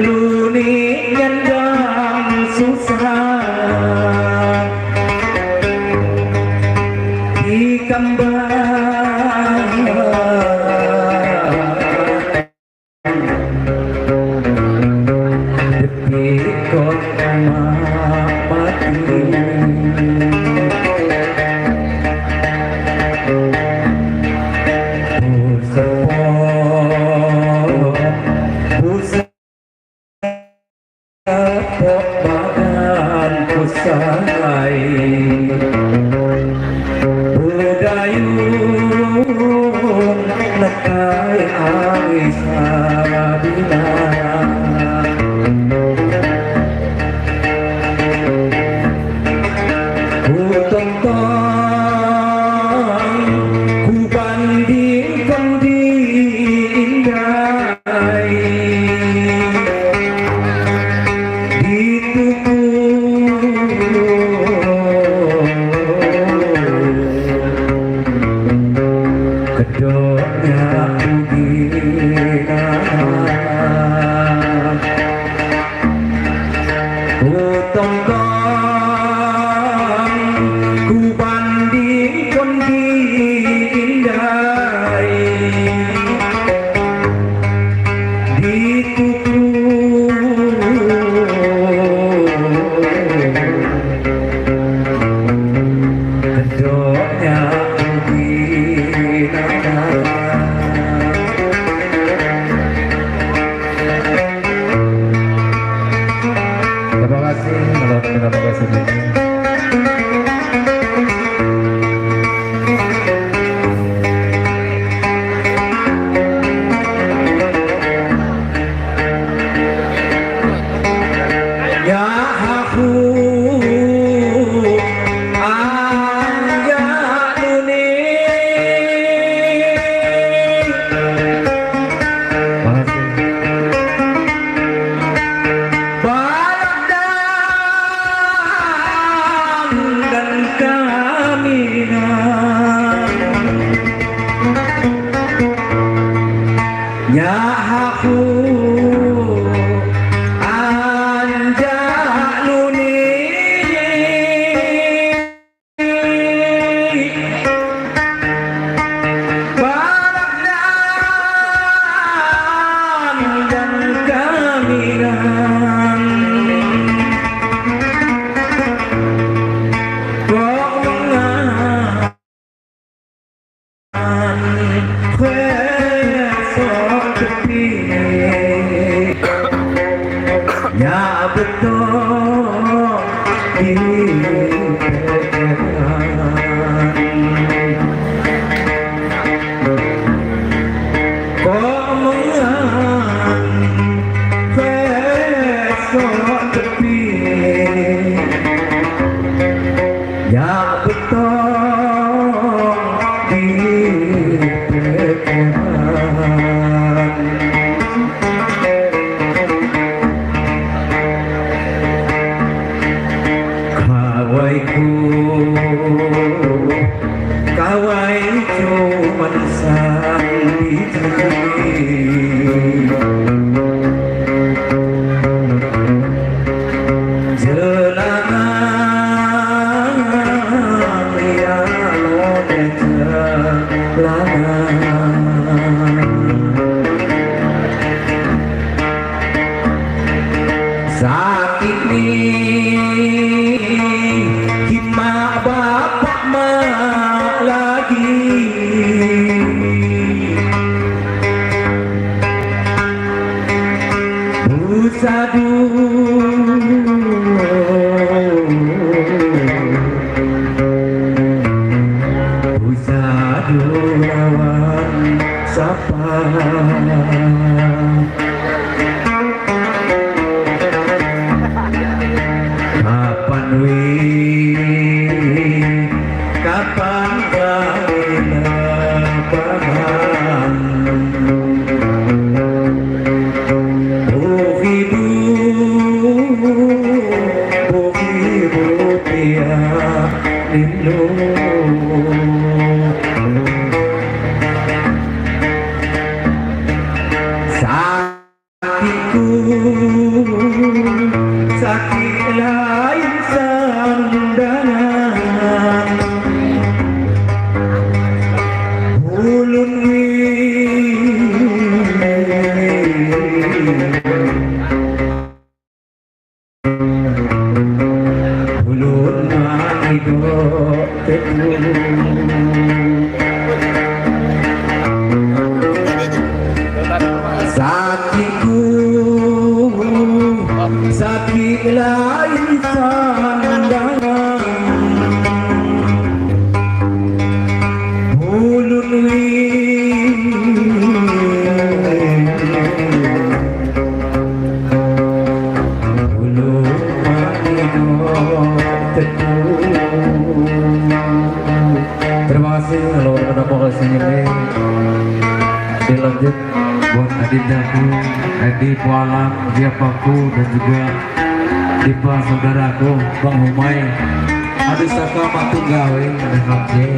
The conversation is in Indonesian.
luni nyandang susah di kambang depi kota mati badan kusai budayun nekai awisabina ku tonton ku bandingkan di indah kedoknya begina ku tonton ku bandingkan di indah di tuku kedoknya terima kasih terima kasih. Ya aku ya aku anjak luni barak dan kamiran ya betul komengan besok tepi ya betul kawai cuman jelangan ya lode jelangan sakit nih hima bapak mak lagi busadu busadu lawan sapa kapan kapan lebaran oh ibu hatiku sakit lain sandangan ulun ulun maido tetu sakiku sakit lain sandangan ulun ulun maido tetu. Terima kasih kalau pada posisinya ini dilanjut buat adindaku, Edi Pualang, dia Paku dan juga Dipa saudaraku Bang Humay, Adi Saka Matunggawe,